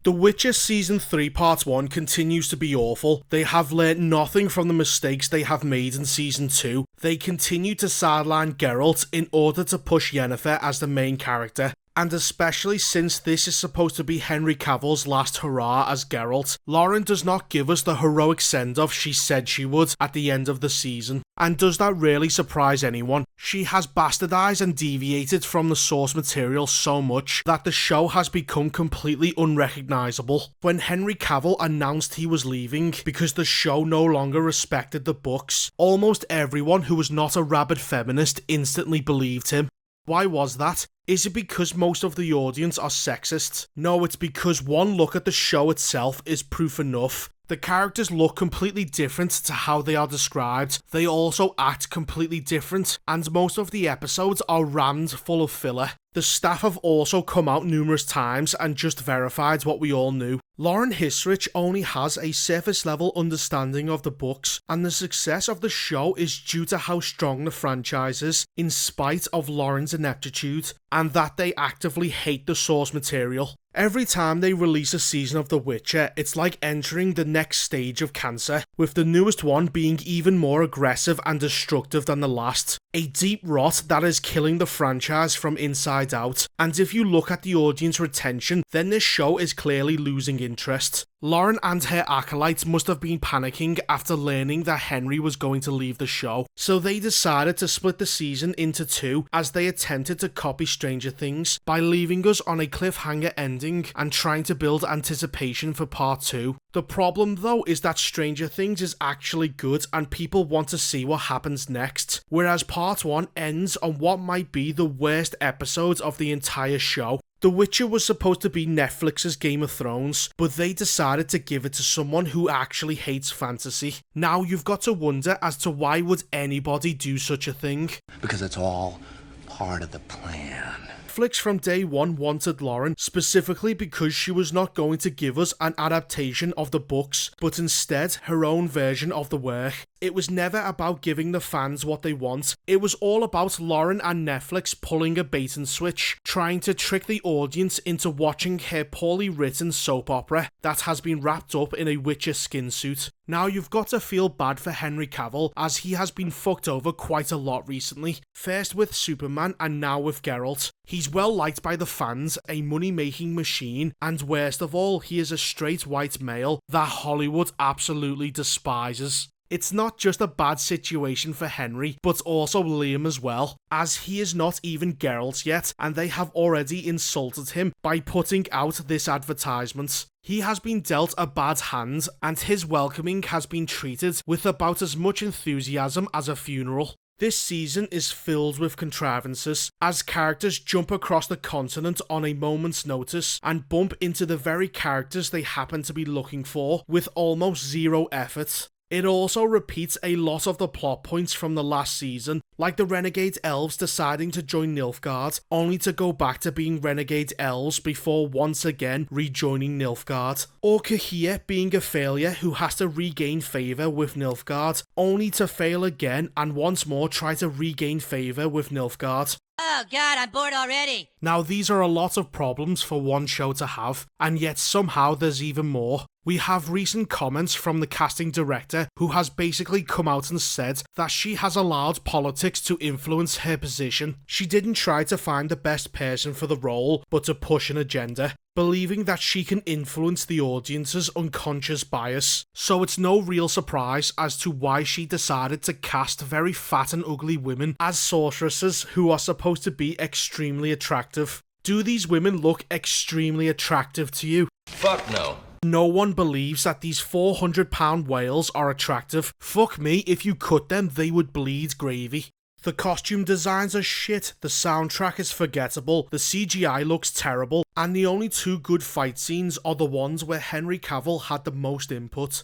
The Witcher Season 3 Part 1 continues to be awful. They have learnt nothing from the mistakes they have made in Season 2. They continue to sideline Geralt in order to push Yennefer as the main character. And especially since this is supposed to be Henry Cavill's last hurrah as Geralt, Lauren does not give us the heroic send-off she said she would at the end of the season. And does that really surprise anyone? She has bastardized and deviated from the source material so much that the show has become completely unrecognizable. When Henry Cavill announced he was leaving because the show no longer respected the books, almost everyone who was not a rabid feminist instantly believed him. Why was that? Is it because most of the audience are sexist? No, it's because one look at the show itself is proof enough. The characters look completely different to how they are described. They also act completely different, and most of the episodes are rammed full of filler. The staff have also come out numerous times and just verified what we all knew. Lauren Hissrich only has a surface level understanding of the books, and the success of the show is due to how strong the franchise is, in spite of Lauren's ineptitude, and that they actively hate the source material. Every time they release a season of The Witcher, it's like entering the next stage of cancer, with the newest one being even more aggressive and destructive than the last. A deep rot that is killing the franchise from inside out, and if you look at the audience retention, then this show is clearly losing interest. Lauren and her acolytes must have been panicking after learning that Henry was going to leave the show, so they decided to split the season into two as they attempted to copy Stranger Things by leaving us on a cliffhanger ending and trying to build anticipation for part 2. The problem though is that Stranger Things is actually good and people want to see what happens next, whereas part 1 ends on what might be the worst episode of the entire show. The Witcher was supposed to be Netflix's Game of Thrones, but they decided to give it to someone who actually hates fantasy. Now you've got to wonder as to why would anybody do such a thing? Because it's all part of the plan. Netflix from day one wanted Lauren, specifically because she was not going to give us an adaptation of the books, but instead her own version of the work. It was never about giving the fans what they want. It was all about Lauren and Netflix pulling a bait and switch, trying to trick the audience into watching her poorly written soap opera that has been wrapped up in a Witcher skin suit. Now you've got to feel bad for Henry Cavill as he has been fucked over quite a lot recently. First with Superman and now with Geralt. He's well liked by the fans, a money-making machine, and worst of all, he is a straight white male that Hollywood absolutely despises. It's not just a bad situation for Henry, but also Liam as well, as he is not even Geralt yet, and they have already insulted him by putting out this advertisement. He has been dealt a bad hand, and his welcoming has been treated with about as much enthusiasm as a funeral. This season is filled with contrivances, as characters jump across the continent on a moment's notice and bump into the very characters they happen to be looking for with almost zero effort. It also repeats a lot of the plot points from the last season, like the renegade elves deciding to join Nilfgaard, only to go back to being renegade elves before once again rejoining Nilfgaard, or Cahir being a failure who has to regain favour with Nilfgaard, only to fail again and once more try to regain favour with Nilfgaard. Oh god, I'm bored already! Now these are a lot of problems for one show to have, and yet somehow there's even more. We have recent comments from the casting director who has basically come out and said that she has allowed politics to influence her position. She didn't try to find the best person for the role, but to push an agenda, believing that she can influence the audience's unconscious bias. So it's no real surprise as to why she decided to cast very fat and ugly women as sorceresses who are supposed to be extremely attractive. Do these women look extremely attractive to you? Fuck no. No one believes that these 400-pound whales are attractive. Fuck me, if you cut them, they would bleed gravy. The costume designs are shit, the soundtrack is forgettable, the CGI looks terrible, and the only two good fight scenes are the ones where Henry Cavill had the most input.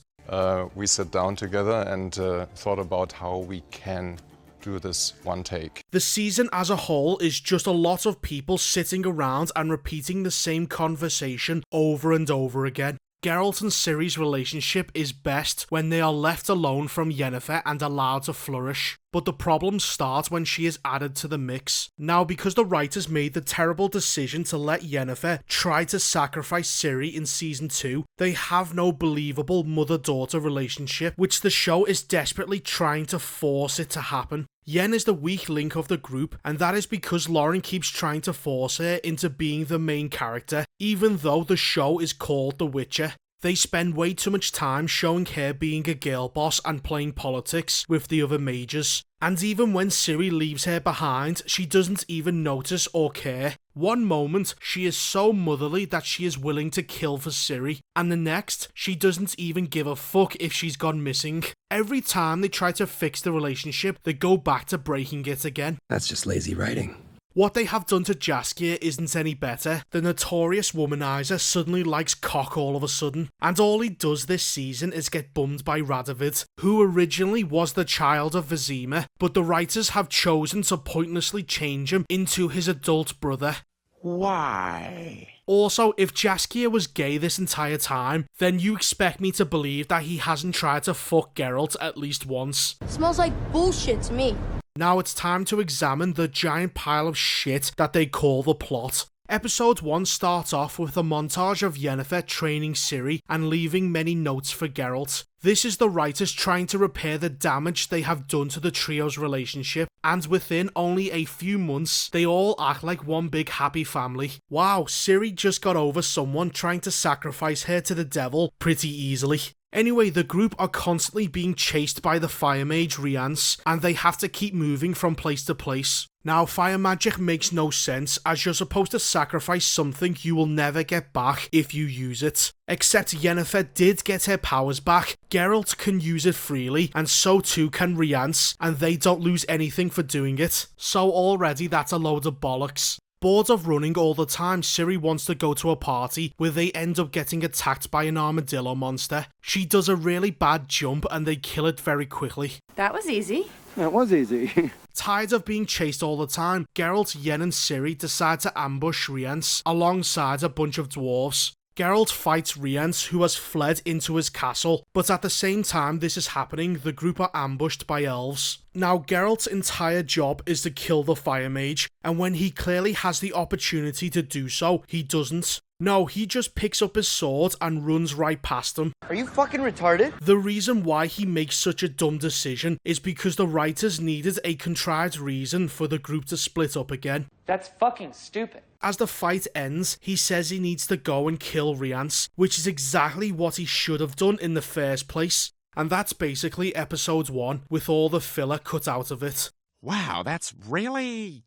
We sat down together and thought about how we can do this one take. The season as a whole is just a lot of people sitting around and repeating the same conversation over and over again. Geralt and Ciri's relationship is best when they are left alone from Yennefer and allowed to flourish. But the problems start when she is added to the mix. Now, because the writers made the terrible decision to let Yennefer try to sacrifice Ciri in season 2, they have no believable mother-daughter relationship, which the show is desperately trying to force it to happen. Yen is the weak link of the group, and that is because Lauren keeps trying to force her into being the main character, even though the show is called The Witcher. They spend way too much time showing her being a girl boss and playing politics with the other mages. And even when Ciri leaves her behind, she doesn't even notice or care. One moment, she is so motherly that she is willing to kill for Ciri, and the next, she doesn't even give a fuck if she's gone missing. Every time they try to fix the relationship, they go back to breaking it again. That's just lazy writing. What they have done to Jaskier isn't any better. The notorious womanizer suddenly likes cock all of a sudden, and all he does this season is get bummed by Radovid, who originally was the child of Vizima, but the writers have chosen to pointlessly change him into his adult brother. Why? Also, if Jaskier was gay this entire time, then you expect me to believe that he hasn't tried to fuck Geralt at least once. Smells like bullshit to me. Now it's time to examine the giant pile of shit that they call the plot. Episode 1 starts off with a montage of Yennefer training Ciri and leaving many notes for Geralt. This is the writers trying to repair the damage they have done to the trio's relationship, and within only a few months, they all act like one big happy family. Wow, Ciri just got over someone trying to sacrifice her to the devil pretty easily. Anyway, the group are constantly being chased by the fire mage Rience, and they have to keep moving from place to place. Now, fire magic makes no sense, as you're supposed to sacrifice something you will never get back if you use it. Except Yennefer did get her powers back, Geralt can use it freely, and so too can Rience, and they don't lose anything for doing it. So already that's a load of bollocks. Bored of running all the time, Ciri wants to go to a party where they end up getting attacked by an armadillo monster. She does a really bad jump and they kill it very quickly. That was easy. That was easy. Tired of being chased all the time, Geralt, Yen and Ciri decide to ambush Rience alongside a bunch of dwarves. Geralt fights Rience, who has fled into his castle, but at the same time this is happening, the group are ambushed by elves. Now, Geralt's entire job is to kill the fire mage, and when he clearly has the opportunity to do so, he doesn't. No, he just picks up his sword and runs right past him. Are you fucking retarded? The reason why he makes such a dumb decision is because the writers needed a contrived reason for the group to split up again. That's fucking stupid. As the fight ends, he says he needs to go and kill Rience, which is exactly what he should have done in the first place. And that's basically episode 1, with all the filler cut out of it. Wow, that's really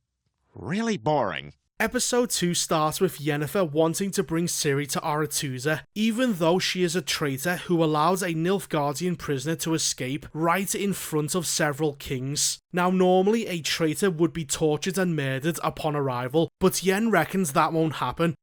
boring. Episode 2 starts with Yennefer wanting to bring Ciri to Aretuza, even though she is a traitor who allows a Nilfgaardian prisoner to escape right in front of several kings. Now, normally a traitor would be tortured and murdered upon arrival, but Yen reckons that won't happen.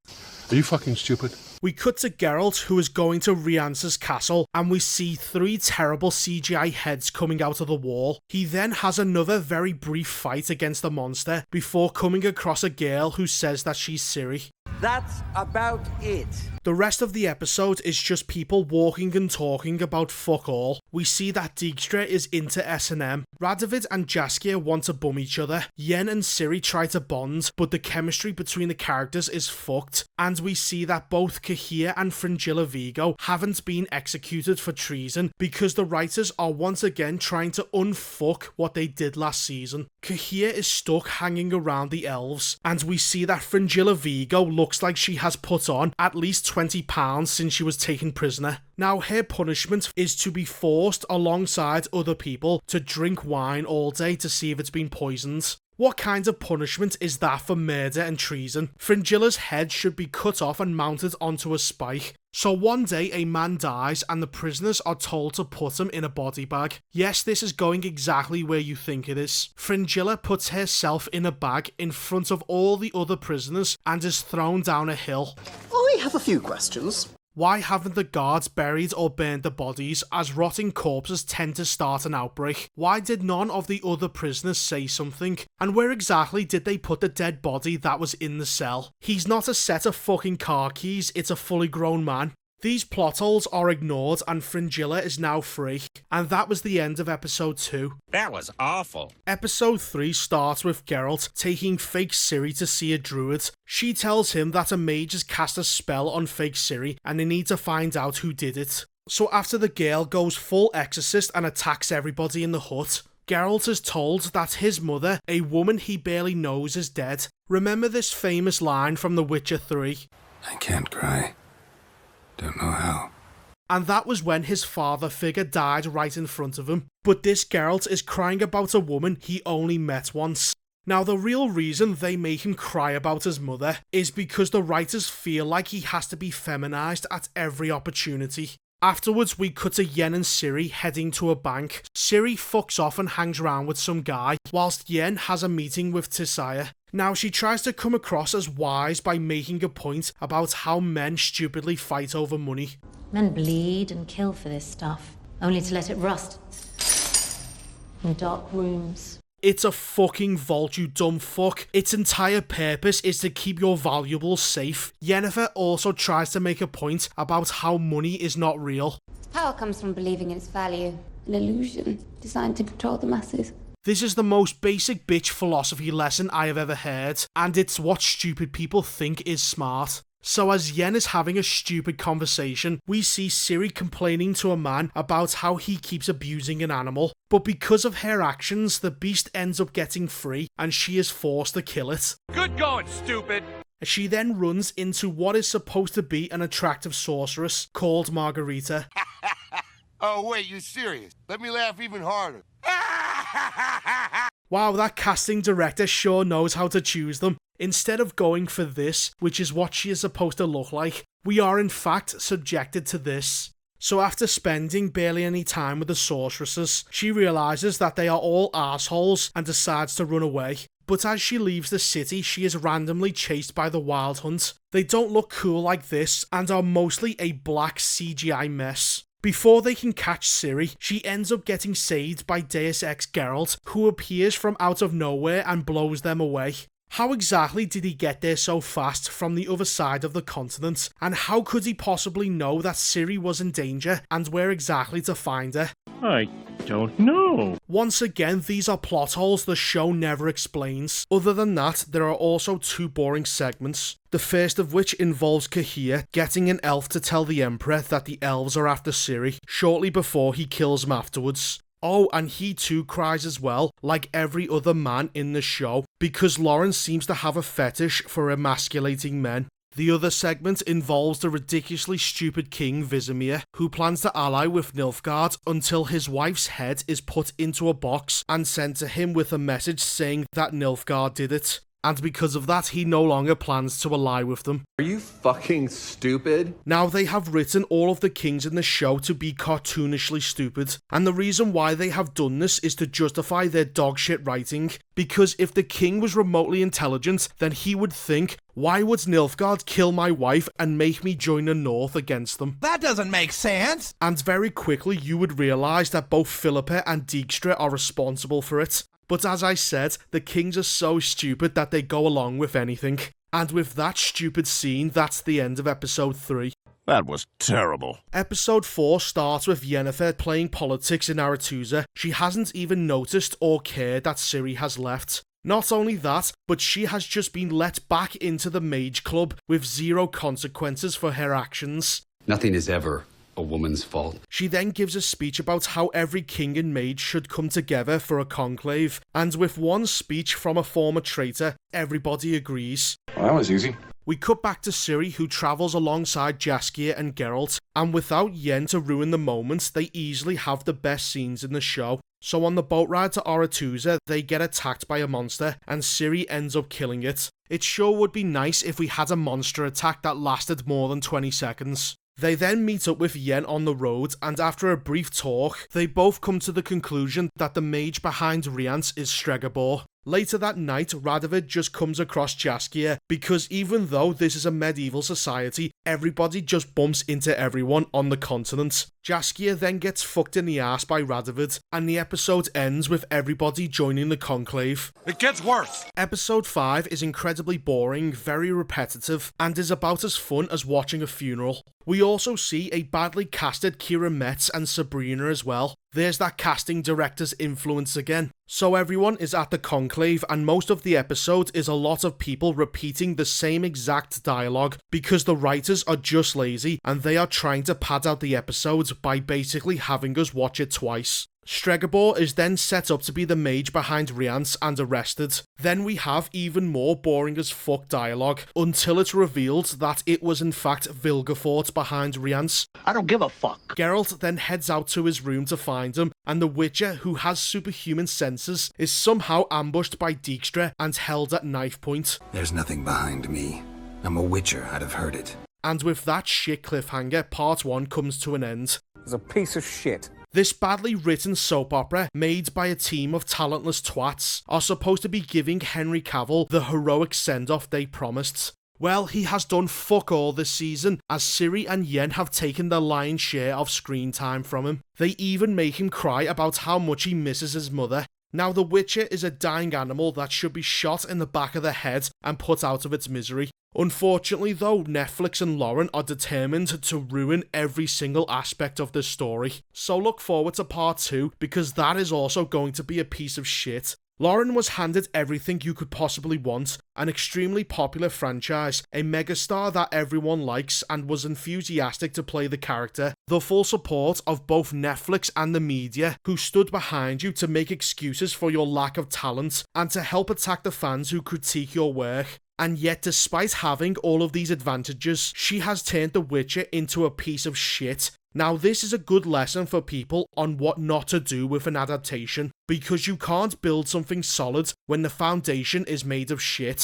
Are you fucking stupid? We cut to Geralt, who is going to Rience's castle, and we see 3 terrible CGI heads coming out of the wall. He then has another very brief fight against the monster, before coming across a girl who says that she's Ciri. That's about it. The rest of the episode is just people walking and talking about fuck all. We see that Dijkstra is into S&M. Radovid and Jaskier want to bum each other. Yen and Ciri try to bond, but the chemistry between the characters is fucked. And we see that both Cahir and Fringilla Vigo haven't been executed for treason because the writers are once again trying to unfuck what they did last season. Cahir is stuck hanging around the elves, and we see that Fringilla Vigo looks like she has put on at least £20 since she was taken prisoner. Now, her punishment is to be forced alongside other people to drink wine all day to see if it's been poisoned. What kind of punishment is that for murder and treason? Fringilla's head should be cut off and mounted onto a spike. So one day a man dies and the prisoners are told to put him in a body bag. Yes, this is going exactly where you think it is. Fringilla puts herself in a bag in front of all the other prisoners and is thrown down a hill. I have a few questions. Why haven't the guards buried or burned the bodies, as rotting corpses tend to start an outbreak? Why did none of the other prisoners say something? And where exactly did they put the dead body that was in the cell? He's not a set of fucking car keys, it's a fully grown man. These plot holes are ignored and Fringilla is now free. And that was the end of episode 2. That was awful. Episode 3 starts with Geralt taking fake Ciri to see a druid. She tells him that a mage has cast a spell on fake Ciri and they need to find out who did it. So after the girl goes full exorcist and attacks everybody in the hut, Geralt is told that his mother, a woman he barely knows, is dead. Remember this famous line from The Witcher 3? I can't cry. Don't know how. And that was when his father figure died right in front of him. But this Geralt is crying about a woman he only met once. Now the real reason they make him cry about his mother is because the writers feel like he has to be feminized at every opportunity. Afterwards, we cut to Yen and Ciri heading to a bank. Ciri fucks off and hangs around with some guy, whilst Yen has a meeting with Tissaia. Now, she tries to come across as wise by making a point about how men stupidly fight over money. Men bleed and kill for this stuff, only to let it rust in dark rooms. It's a fucking vault, you dumb fuck. Its entire purpose is to keep your valuables safe. Yennefer also tries to make a point about how money is not real. Power comes from believing in its value. An illusion designed to control the masses. This is the most basic bitch philosophy lesson I have ever heard, and it's what stupid people think is smart. So as Yen is having a stupid conversation, we see Ciri complaining to a man about how he keeps abusing an animal, but because of her actions, the beast ends up getting free and she is forced to kill it. Good going, stupid! She then runs into what is supposed to be an attractive sorceress called Margarita. Oh wait, you're serious? Let me laugh even harder. Wow, that casting director sure knows how to choose them. Instead of going for this, which is what she is supposed to look like, we are in fact subjected to this. So after spending barely any time with the sorceresses, she realises that they are all assholes and decides to run away. But as she leaves the city, she is randomly chased by the Wild Hunt. They don't look cool like this and are mostly a black CGI mess. Before they can catch Ciri, she ends up getting saved by Deus Ex Geralt, who appears from out of nowhere and blows them away. How exactly did he get there so fast from the other side of the continent? And how could he possibly know that Ciri was in danger and where exactly to find her? I don't know. Once again, these are plot holes the show never explains. Other than that, there are also 2 boring segments. The first of which involves Kahir getting an elf to tell the Emperor that the elves are after Ciri, shortly before he kills them afterwards. Oh, and he too cries as well, like every other man in the show, because Lawrence seems to have a fetish for emasculating men. The other segment involves the ridiculously stupid King Vizimir, who plans to ally with Nilfgaard until his wife's head is put into a box and sent to him with a message saying that Nilfgaard did it. And because of that, he no longer plans to ally with them. Are you fucking stupid? Now, they have written all of the kings in the show to be cartoonishly stupid, and the reason why they have done this is to justify their dogshit writing, because if the king was remotely intelligent, then he would think, why would Nilfgaard kill my wife and make me join the North against them? That doesn't make sense! And very quickly you would realise that both Philippa and Dijkstra are responsible for it. But as I said, the kings are so stupid that they go along with anything. And with that stupid scene, that's the end of episode 3. That was terrible. Episode 4 starts with Yennefer playing politics in Aretuza. She hasn't even noticed or cared that Ciri has left. Not only that, but she has just been let back into the Mage Club with 0 consequences for her actions. Nothing is ever a woman's fault. She then gives a speech about how every king and mage should come together for a conclave, and with one speech from a former traitor, everybody agrees. Well, that was easy. We cut back to Ciri, who travels alongside Jaskier and Geralt, and without Yen to ruin the moment, they easily have the best scenes in the show. So on the boat ride to Aretuza, they get attacked by a monster, and Ciri ends up killing it. It sure would be nice if we had a monster attack that lasted more than 20 seconds. They then meet up with Yen on the road, and after a brief talk, they both come to the conclusion that the mage behind Rience is Stregobor. Later that night, Radovid just comes across Jaskier because even though this is a medieval society, everybody just bumps into everyone on the continent. Jaskier then gets fucked in the ass by Radovid, and the episode ends with everybody joining the conclave. It gets worse. Episode 5 is incredibly boring, very repetitive, and is about as fun as watching a funeral. We also see a badly casted Kira Metz and Sabrina as well. There's that casting director's influence again. So everyone is at the conclave, and most of the episode is a lot of people repeating the same exact dialogue because the writers are just lazy and they are trying to pad out the episode by basically having us watch it twice. Stregobor is then set up to be the mage behind Rience and arrested. Then we have even more boring as fuck dialogue until it's revealed that it was in fact Vilgefortz behind Rience. I don't give a fuck. Geralt then heads out to his room to find him, and the Witcher, who has superhuman senses, is somehow ambushed by Dijkstra and held at knife point. There's nothing behind me. I'm a Witcher, I'd have heard it. And with that shit cliffhanger, part 1 comes to an end. It's a piece of shit. This badly written soap opera, made by a team of talentless twats, are supposed to be giving Henry Cavill the heroic send-off they promised. Well, he has done fuck all this season, as Ciri and Yen have taken the lion's share of screen time from him. They even make him cry about how much he misses his mother. Now, The Witcher is a dying animal that should be shot in the back of the head and put out of its misery. Unfortunately though, Netflix and Lauren are determined to ruin every single aspect of this story. So look forward to part 2, because that is also going to be a piece of shit. Lauren was handed everything you could possibly want, an extremely popular franchise, a megastar that everyone likes and was enthusiastic to play the character, the full support of both Netflix and the media, who stood behind you to make excuses for your lack of talent and to help attack the fans who critique your work. And yet, despite having all of these advantages, she has turned The Witcher into a piece of shit. Now, this is a good lesson for people on what not to do with an adaptation, because you can't build something solid when the foundation is made of shit.